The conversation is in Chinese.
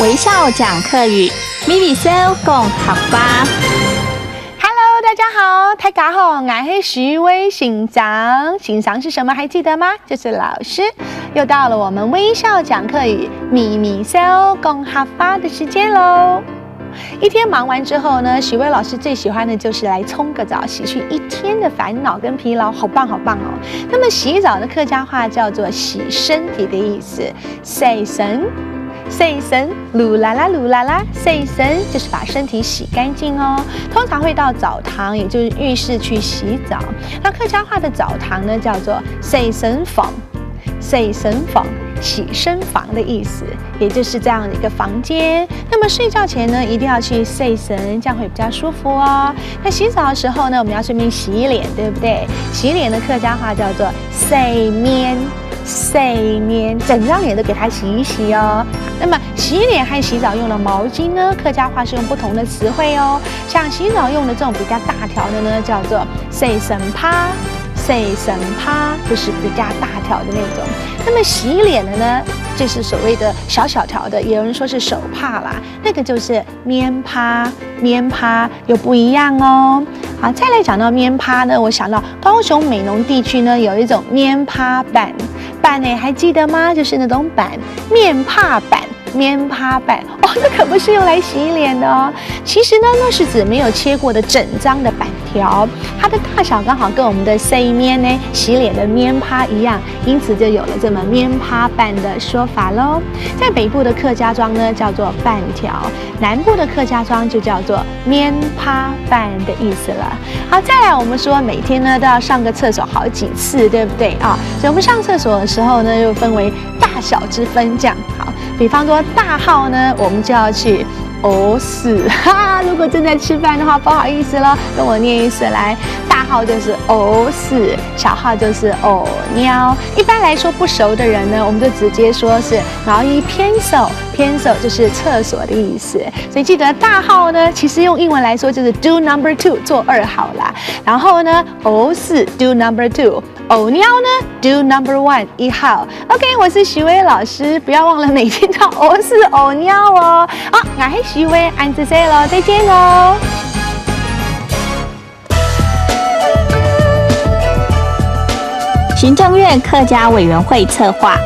微笑讲客语，咪咪笑讲客家。Hello， 大家好，大家好，我是徐微欣赏。欣赏是什么？还记得吗？就是老师。又到了我们微笑讲客语，咪咪笑讲客家的时间喽。一天忙完之后呢，许巍老师最喜欢的就是来冲个澡，洗去一天的烦恼跟疲劳，好棒好棒哦。那么洗澡的客家话叫做洗身体的意思，洗身。洗身，噜啦啦噜啦啦，洗身就是把身体洗干净哦。通常会到澡堂，也就是浴室去洗澡。那客家话的澡堂呢，叫做洗身房，洗身房。洗身房的意思，也就是这样的一个房间。那么睡觉前呢，一定要去洗身，这样会比较舒服哦。那洗澡的时候呢，我们要顺便洗脸，对不对？洗脸的客家话叫做洗面，洗面，整张脸都给它洗一洗哦。那么洗脸和洗澡用的毛巾呢，客家话是用不同的词汇哦。像洗澡用的这种比较大条的呢，叫做洗身帕。洗身帕就是比较大条的那种，那么洗脸的呢，就是所谓的小小条的，有人说是手帕啦，那个就是面帕，面帕又不一样哦。好，再来讲到面帕呢，我想到高雄美浓地区呢有一种面帕板，板呢还记得吗？就是那种板，面帕板。面帕板哦，那可不是用来洗脸的哦。其实呢，那是指没有切过的整张的板条，它的大小刚好跟我们的洗面呢洗脸的面帕一样，因此就有了这么面帕板的说法喽。在北部的客家庄呢叫做板条，南部的客家庄就叫做面帕板的意思了。好，再来我们说每天呢都要上个厕所好几次，对不对啊？所以我们上厕所的时候呢，又分为大小之分，这样好。比方说大号呢，我们就要去呕屎哈。如果正在吃饭的话，不好意思了，跟我念一次来。大号就是呕屎，小号就是呕尿。一般来说，不熟的人呢，我们就直接说是毛衣偏手，偏手就是厕所的意思。所以记得大号呢，其实用英文来说就是 do number 2， 做2号啦。然后呢，呕屎 do number 2。呕尿呢 ，do number 1， 1号。OK， 我是徐薇老师，不要忘了每天都要呕屎呕尿哦。好，我是徐薇，安子 say 咯，再见喽。行政院客家委员会策划。